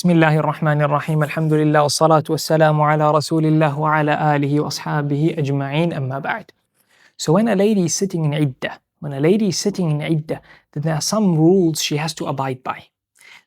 Bismillahir Rahmanir Rahim. Alhamdulillah wassalatu wassalamu ala Rasulillah wa ala alihi wa ashabihi ajma'in, amma ba'd. So when a lady is sitting in Iddah, then there are some rules she has to abide by.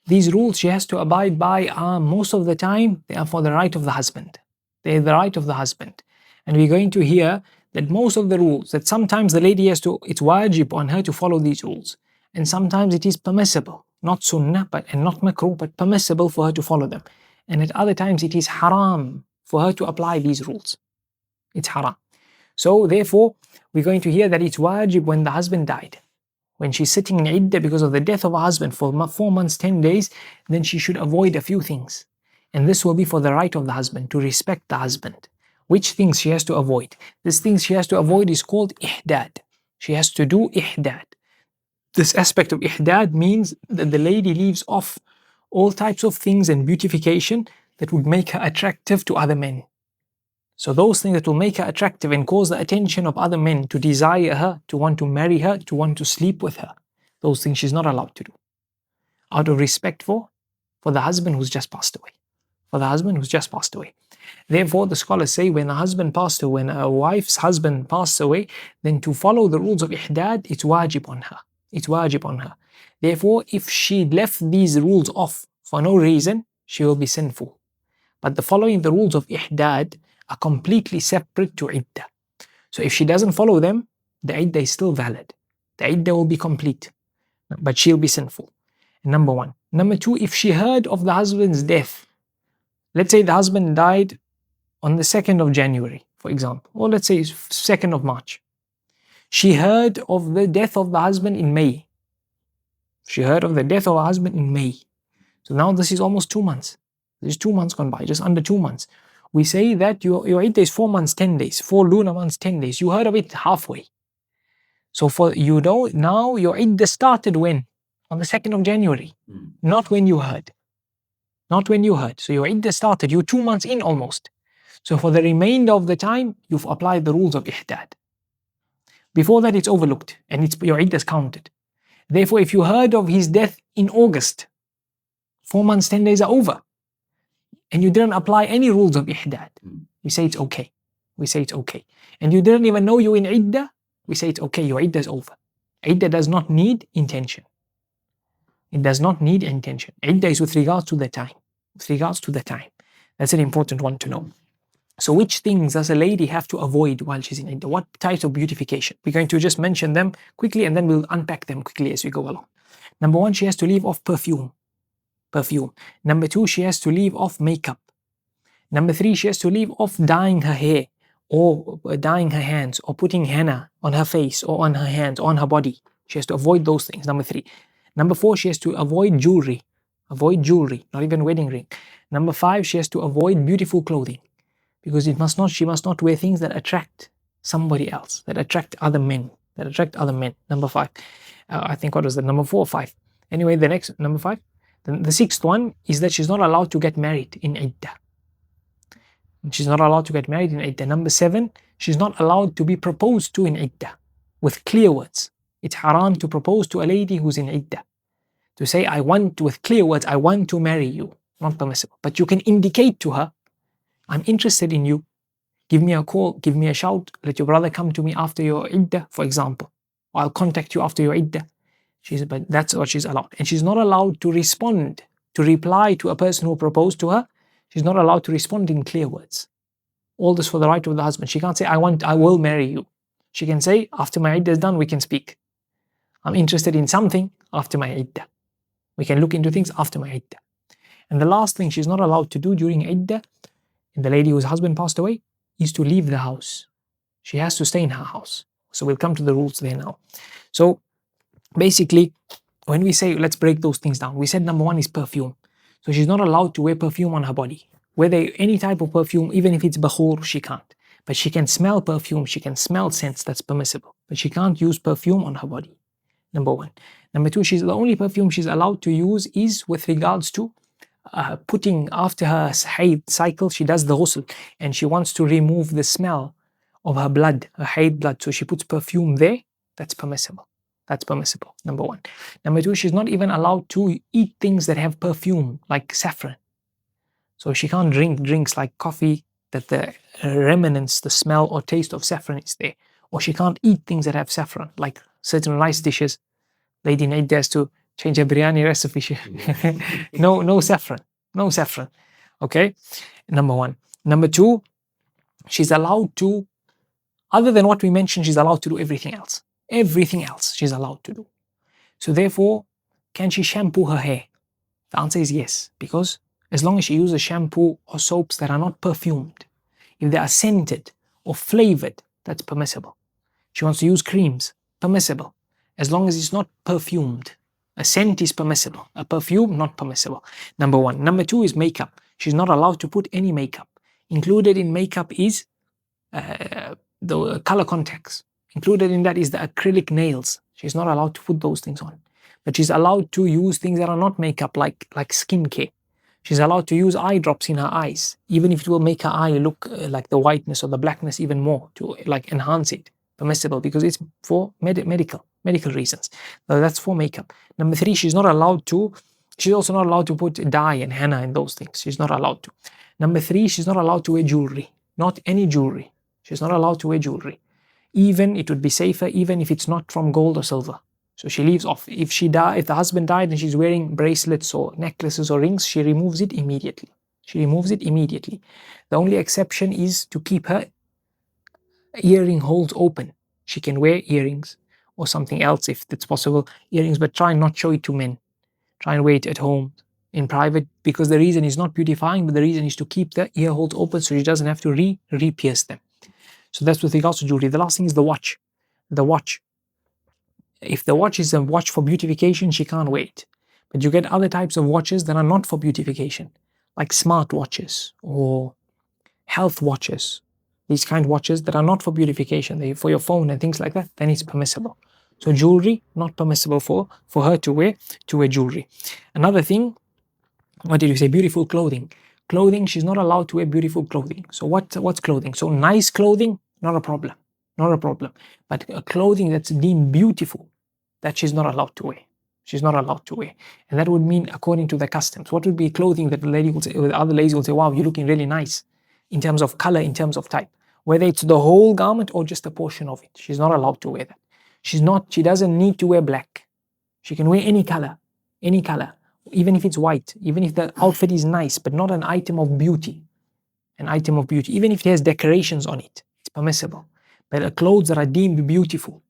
These rules she has to abide by are most of the time they are for the right of the husband. They are the right of the husband. And we're going to hear that most of the rules, that sometimes the lady has to, it's wajib on her to follow these rules. And sometimes it is permissible, not sunnah and not makruh, but permissible for her to follow them. And at other times it is haram for her to apply these rules. It's haram. So therefore, we're going to hear that it's wajib when the husband died. When she's sitting in iddah because of the death of her husband for 4 months, 10 days, then she should avoid a few things. And this will be for the right of the husband, to respect the husband. Which things she has to avoid? These things she has to avoid is called ihdad. She has to do ihdad. This aspect of ihdad means that the lady leaves off all types of things and beautification that would make her attractive to other men. So those things that will make her attractive and cause the attention of other men to desire her, to want to marry her, to want to sleep with her, those things she's not allowed to do. Out of respect for the husband who's just passed away. For the husband who's just passed away. Therefore, the scholars say when a husband passed away, when a wife's husband passed away, then to follow the rules of ihdad, it's wajib on her. It's wajib on her. Therefore, if she left these rules off for no reason, she will be sinful. But the following the rules of ihdad are completely separate to iddah. So if she doesn't follow them, the iddah is still valid. The iddah will be complete, but she'll be sinful. Number one. Number two, if she heard of the husband's death, let's say the husband died on the 2nd of January, for example, or let's say 2nd of March. She heard of the death of the husband in May. She heard of the death of her husband in May. So now this is almost 2 months. There's 2 months gone by, just under 2 months. We say that your iddah is 4 months, 10 days, 4 lunar months, 10 days. You heard of it halfway. So now your iddah started when? On the 2nd of January. Not when you heard. Not when you heard. So your iddah started, you're 2 months in almost. So for the remainder of the time, you've applied the rules of ihdad. Before that, it's overlooked and your iddah is counted. Therefore, if you heard of his death in August, 4 months, 10 days are over, and you didn't apply any rules of ihdad, we say it's okay. We say it's okay. And you didn't even know you're in iddah, we say it's okay, your iddah is over. Iddah does not need intention. It does not need intention. Iddah is with regards to the time. With regards to the time. That's an important one to know. So which things does a lady have to avoid while she's in iddah? What types of beautification? We're going to just mention them quickly and then we'll unpack them quickly as we go along. Number one, she has to leave off perfume. Number two, she has to leave off makeup. Number three, she has to leave off dyeing her hair or dyeing her hands or putting henna on her face or on her hands or on her body. She has to avoid those things. Number three. Number four, she has to avoid jewelry. Avoid jewelry, not even wedding ring. Number five, she has to avoid beautiful clothing. Because she must not wear things that attract somebody else, that attract other men. Number five. I think what was that? Number 4 or 5. Anyway, the next, number 5. The sixth one is that she's not allowed to get married in iddah. She's not allowed to get married in iddah. Number 7, she's not allowed to be proposed to in iddah with clear words. It's haram to propose to a lady who's in iddah. To say, with clear words, I want to marry you. Not permissible. But you can indicate to her, I'm interested in you. Give me a call, give me a shout. Let your brother come to me after your iddah, for example. Or I'll contact you after your iddah. But that's what she's allowed. And she's not allowed to reply to a person who proposed to her. She's not allowed to respond in clear words. All this for the right of the husband. She can't say, I will marry you. She can say, after my iddah is done, we can speak. I'm interested in something after my iddah. We can look into things after my iddah. And the last thing she's not allowed to do during iddah, and the lady whose husband passed away, is to leave the house. She has to stay in her house. So we'll come to the rules there now. So basically, when we say, let's break those things down, we said number 1 is perfume. So she's not allowed to wear perfume on her body. Whether any type of perfume, even if it's bakhur, she can't. But she can smell perfume, she can smell scents, that's permissible. But she can't use perfume on her body. Number 1. Number 2, the only perfume she's allowed to use is with regards to putting after her haid cycle, she does the ghusl and she wants to remove the smell of her blood, her haid blood. So she puts perfume there, that's permissible. That's permissible, number 1. Number 2, she's not even allowed to eat things that have perfume, like saffron. So she can't drink drinks like coffee that the remnants, the smell or taste of saffron is there. Or she can't eat things that have saffron, like certain rice dishes. Lady Nate dares to change her biryani recipe. No saffron. No saffron. Okay? Number one. Number two, she's allowed to, other than what we mentioned, she's allowed to do everything else. Everything else she's allowed to do. So therefore, can she shampoo her hair? The answer is yes, because as long as she uses shampoo or soaps that are not perfumed, if they are scented or flavored, that's permissible. She wants to use creams, permissible, as long as it's not perfumed. A scent is permissible, a perfume not permissible. Number one. Number two is makeup. She's not allowed to put any makeup. Included in makeup is the color contacts. Included in that is the acrylic nails. She's not allowed to put those things on. But she's allowed to use things that are not makeup, like skincare. She's allowed to use eye drops in her eyes, even if it will make her eye look like the whiteness or the blackness even more, to like enhance it. Permissible, because it's for medical reasons. So that's for makeup. Number three, she's also not allowed to put dye and henna and those things. She's not allowed to. Number three, she's not allowed to wear jewelry. Not any jewelry. She's not allowed to wear jewelry. Even, it would be safer even if it's not from gold or silver. So she leaves off. If the husband died and she's wearing bracelets or necklaces or rings, she removes it immediately. She removes it immediately. The only exception is to keep her earring holes open. She can wear earrings or something else if it's possible. Earrings, but try and not show it to men. Try and wear it at home in private, because the reason is not beautifying, but the reason is to keep the ear holes open so she doesn't have to re-pierce them. So that's with regards to jewelry. The last thing is the watch. The watch. If the watch is a watch for beautification, she can't wear it. But you get other types of watches that are not for beautification, like smart watches or health watches. These kind of watches that are not for beautification, they're for your phone and things like that, then it's permissible. So jewelry, not permissible for her to wear jewelry. Another thing, what did you say? Beautiful clothing. Clothing, she's not allowed to wear beautiful clothing. So what's clothing? So nice clothing, not a problem. Not a problem. But a clothing that's deemed beautiful, that she's not allowed to wear. She's not allowed to wear. And that would mean, according to the customs, what would be clothing that the lady will say, or the other ladies will say, wow, you're looking really nice, in terms of color, in terms of type. Whether it's the whole garment or just a portion of it. She's not allowed to wear that. She doesn't need to wear black. She can wear any color, even if it's white, even if the outfit is nice, but not an item of beauty. An item of beauty, even if it has decorations on it, it's permissible. But clothes that are deemed beautiful,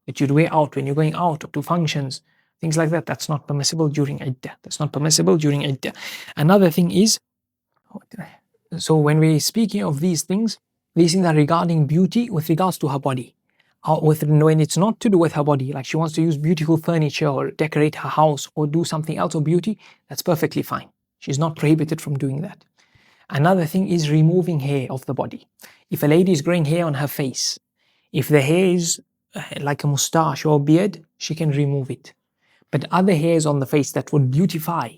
that you'd wear out when you're going out or to functions, things like that, that's not permissible during Iddah. That's not permissible during Iddah. Another thing is, so when we're speaking of these things are regarding beauty with regards to her body. When it's not to do with her body, like she wants to use beautiful furniture or decorate her house or do something else of beauty, that's perfectly fine. She's not prohibited from doing that. Another thing is removing hair off the body. If a lady is growing hair on her face, if the hair is like a mustache or a beard, she can remove it. But other hairs on the face that would beautify,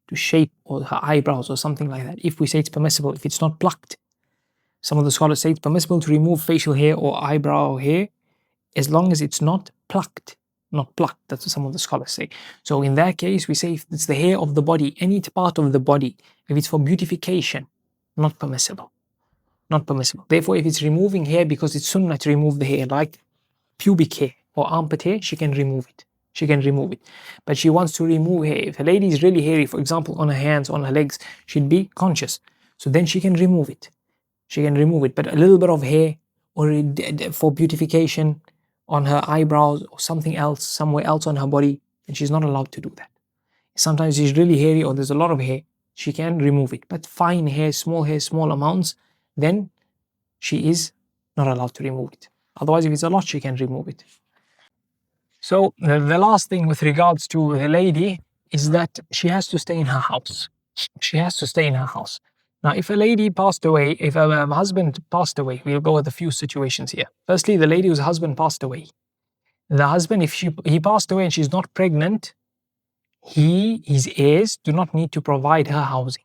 to shape or her eyebrows or something like that, if we say it's permissible, if it's not plucked. Some of the scholars say it's permissible to remove facial hair or eyebrow hair as long as it's not plucked. Not plucked, that's what some of the scholars say. So in that case, we say if it's the hair of the body, any part of the body, if it's for beautification, not permissible. Not permissible. Therefore, if it's removing hair because it's sunnah to remove the hair, like pubic hair or armpit hair, she can remove it. She can remove it. But she wants to remove hair. If a lady is really hairy, for example, on her hands, on her legs, she'd be conscious. So then she can remove it. She can remove it. But a little bit of hair or for beautification on her eyebrows or something else, somewhere else on her body, then she's not allowed to do that. Sometimes she's really hairy or there's a lot of hair, she can remove it. But fine hair, small amounts, then she is not allowed to remove it. Otherwise, if it's a lot, she can remove it. So the last thing with regards to the lady is that she has to stay in her house. She has to stay in her house. Now, if a lady passed away, if a husband passed away, we'll go with a few situations here. Firstly, the lady whose husband passed away. The husband, if he passed away and she's not pregnant, his heirs do not need to provide her housing.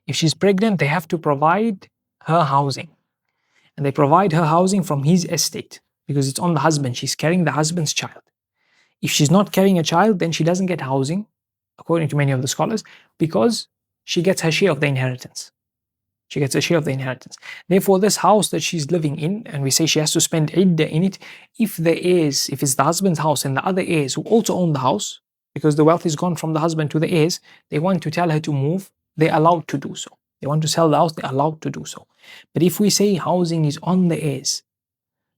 If she's pregnant, they have to provide her housing. And they provide her housing from his estate because it's on the husband. She's carrying the husband's child. If she's not carrying a child, then she doesn't get housing, according to many of the scholars, because she gets her share of the inheritance. She gets a share of the inheritance. Therefore, this house that she's living in, and we say she has to spend iddah in it, if it's the husband's house and the other heirs who also own the house, because the wealth is gone from the husband to the heirs, they want to tell her to move, they're allowed to do so. They want to sell the house, they're allowed to do so. But if we say housing is on the heirs,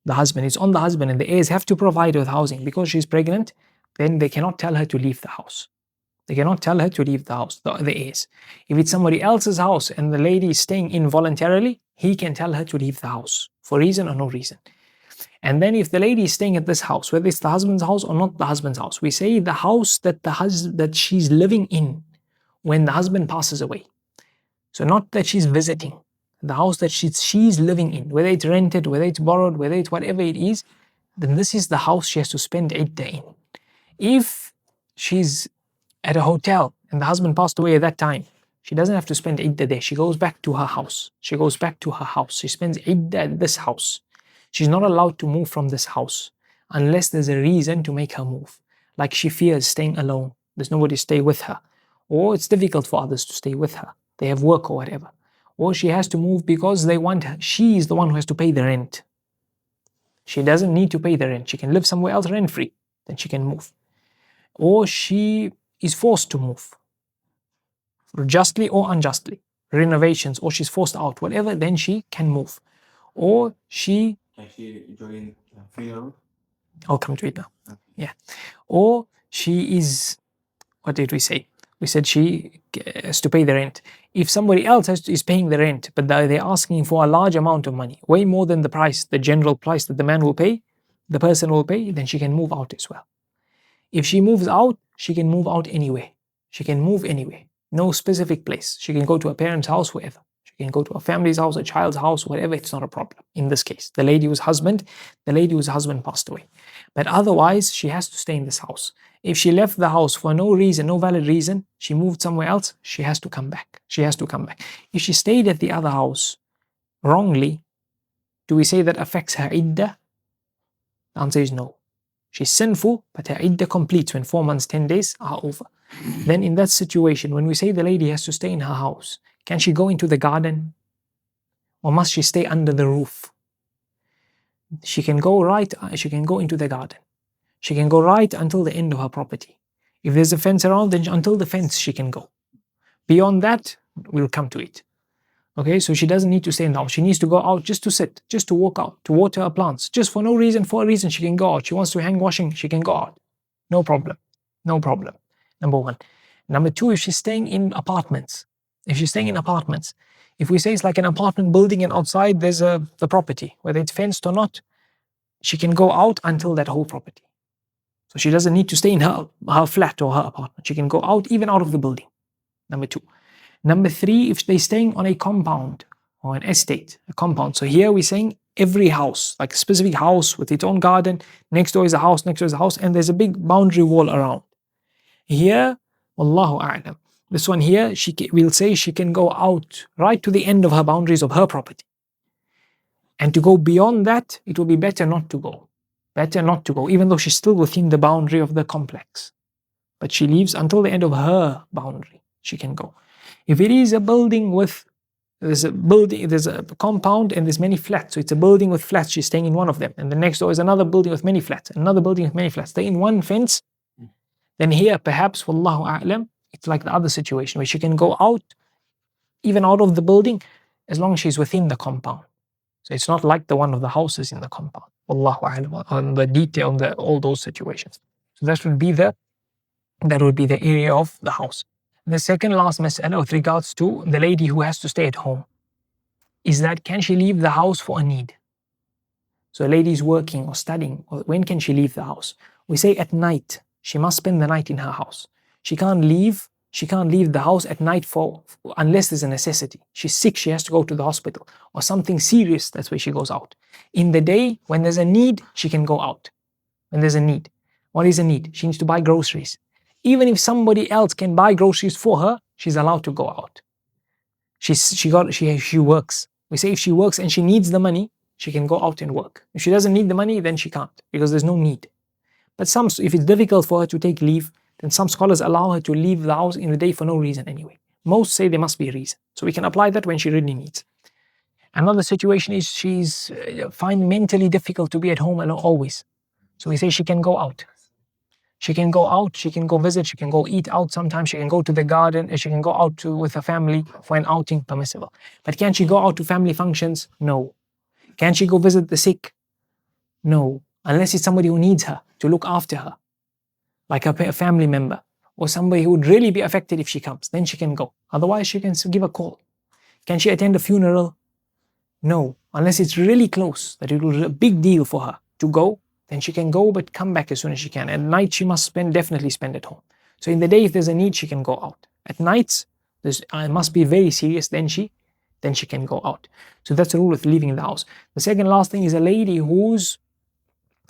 the husband, it's on the husband, and the heirs have to provide with housing because she's pregnant, then they cannot tell her to leave the house. They cannot tell her to leave the house, the heirs. If it's somebody else's house and the lady is staying in voluntarily, he can tell her to leave the house for reason or no reason. And then if the lady is staying at this house, whether it's the husband's house or not the husband's house, we say the house that she's living in when the husband passes away. So not that she's visiting, the house that she's living in, whether it's rented, whether it's borrowed, whether it's whatever it is, then this is the house she has to spend iddah in. If she's at a hotel and the husband passed away at that time, she doesn't have to spend iddah there. She goes back to her house. She goes back to her house. She spends iddah at this house. She's not allowed to move from this house unless there's a reason to make her move. Like she fears staying alone. There's nobody to stay with her. Or it's difficult for others to stay with her. They have work or whatever. Or she has to move because they want her. She is the one who has to pay the rent. She doesn't need to pay the rent. She can live somewhere else rent free. Then she can move. Or she is forced to move, justly or unjustly, renovations, or she's forced out, whatever, then she can move. Or she... Can she join funeral? I'll come to it now. Yeah. Or she is... What did we say? We said she has to pay the rent. If somebody else is paying the rent, but they're asking for a large amount of money, way more than the price, the general price that the man will pay, the person will pay, then she can move out as well. If she moves out, she can move out anywhere. She can move anywhere. No specific place. She can go to a parent's house, wherever. She can go to a family's house, a child's house, whatever. It's not a problem. In this case, the lady whose husband passed away. But otherwise, she has to stay in this house. If she left the house for no reason, no valid reason, she moved somewhere else, she has to come back. She has to come back. If she stayed at the other house wrongly, do we say that affects her iddah? The answer is no. She's sinful, but her iddah completes when 4 months, 10 days are over. Then in that situation, when we say the lady has to stay in her house, can she go into the garden? Or must she stay under the roof? She can go into the garden. She can go right until the end of her property. If there's a fence around, then until the fence she can go. Beyond that, we'll come to it. Okay, so she doesn't need to stay in the house. She needs to go out just to sit, just to walk out, to water her plants. Just for no reason, for a reason, she can go out. She wants to hang washing, she can go out. No problem. No problem. Number one. Number two, if she's staying in apartments. If we say it's like an apartment building and outside there's the property, whether it's fenced or not, she can go out until that whole property. So she doesn't need to stay in her flat or her apartment. She can go out, even out of the building. Number two. Number three, if they're staying on a compound or an estate, a compound. So here we're saying every house, like a specific house with its own garden, next door is a house, and there's a big boundary wall around. Here, Wallahu A'lam. This one here, we'll say she can go out right to the end of her boundaries of her property. And to go beyond that, it will be better not to go. Better not to go, even though she's still within the boundary of the complex. But she leaves until the end of her boundary, she can go. If it is a building there's a compound and there's many flats. So it's a building with flats, she's staying in one of them. And the next door is another building with many flats, another building with many flats. They're in one fence. Then here, perhaps, Wallahu A'lam, it's like the other situation where she can go out, even out of the building, as long as she's within the compound. So it's not like the one of the houses in the compound. Wallahu A'lam, on the detail on all those situations. So that would be the area of the house. The second last mas'ala with regards to the lady who has to stay at home is that can she leave the house for a need? So a lady is working or studying, or when can she leave the house? We say at night. She must spend the night in her house. She can't leave the house at night unless there's a necessity. She's sick, she has to go to the hospital, or something serious, that's where she goes out. In the day, when there's a need, she can go out. When there's a need. What is a need? She needs to buy groceries. Even if somebody else can buy groceries for her, she's allowed to go out. She works. We say if she works and she needs the money, she can go out and work. If she doesn't need the money, then she can't, because there's no need. But if it's difficult for her to take leave, then some scholars allow her to leave the house in the day for no reason anyway. Most say there must be a reason. So we can apply that when she really needs. Another situation is she's find mentally difficult to be at home alone always. So we say she can go out. She can go out, she can go visit, she can go eat out sometimes, she can go to the garden, she can go out with her family for an outing, permissible. But can she go out to family functions? No. Can she go visit the sick? No. Unless it's somebody who needs her to look after her, like a family member, or somebody who would really be affected if she comes, then she can go. Otherwise, she can give a call. Can she attend a funeral? No. Unless it's really close, that it was a big deal for her to go, then she can go but come back as soon as she can. At night she must definitely spend at home. So in the day if there's a need she can go out. At nights it must be very serious, then she can go out. So that's the rule of leaving the house. The second last thing is a lady who's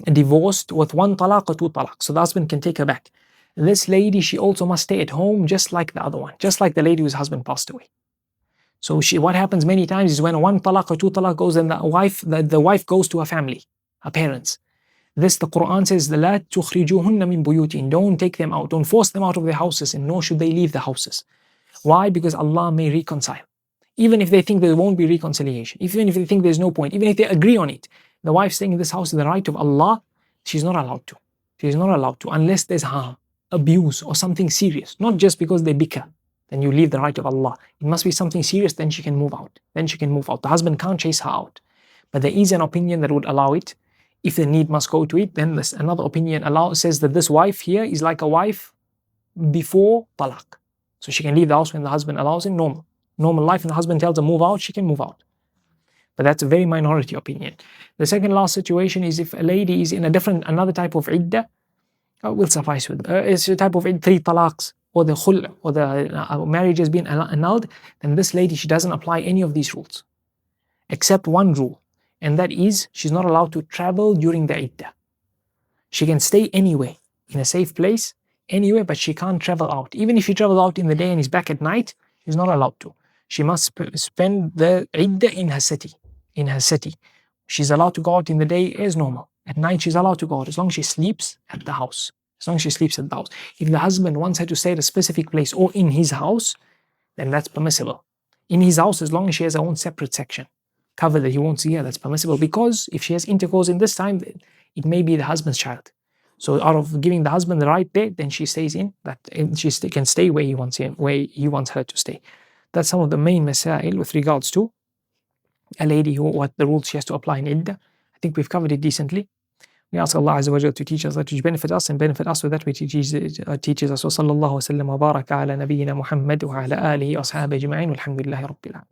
divorced with 1 talaq or 2 talaq. So the husband can take her back. This lady, she also must stay at home just like the other one, just like the lady whose husband passed away. So what happens many times is when 1 talaq or 2 talaq goes, then the wife goes to her family, her parents. This, the Quran says, لا تخرجوهن من بيوتهن. Don't take them out, don't force them out of their houses, and nor should they leave the houses. Why? Because Allah may reconcile. Even if they think there won't be reconciliation, even if they think there's no point, even if they agree on it, the wife staying in this house is the right of Allah. She's not allowed to. She is not allowed to unless there's harm, abuse, or something serious. Not just because they bicker, then you leave the right of Allah. It must be something serious, then she can move out. Then she can move out. The husband can't chase her out. But there is an opinion that would allow it. If the need must go to it, then there's another opinion says that this wife here is like a wife before talaq. So she can leave the house when the husband allows it, normal life, and the husband tells her move out, she can move out. But that's a very minority opinion. The second last situation is if a lady is in another type of iddah, will suffice with it's a type of 3 talaqs, or the khul, or the marriage has been annulled, then this lady, she doesn't apply any of these rules except one rule. And that is, she's not allowed to travel during the iddah. She can stay anywhere, in a safe place, anywhere, but she can't travel out. Even if she travels out in the day and is back at night, she's not allowed to. She must spend the iddah in her city. She's allowed to go out in the day as normal. At night she's allowed to go out as long as she sleeps at the house. If the husband wants her to stay at a specific place or in his house, then that's permissible. In his house, as long as she has her own separate section, cover that he won't see her, that's permissible, because if she has intercourse in this time, it may be the husband's child. So out of giving the husband the right there, then she stays in that, and she can stay where he wants her to stay. That's some of the main masail with regards to a lady what the rules she has to apply in iddah. I think we've covered it decently. We ask Allah Azza wa Jalla to teach us, that which benefit us, and benefit us with that which teaches us. Wa sallallahu wa sallam wa baraka ala nabiyyina Muhammad wa ala alihi wa ashabihi ajma'in, walhamdulillahi rabbil alamin.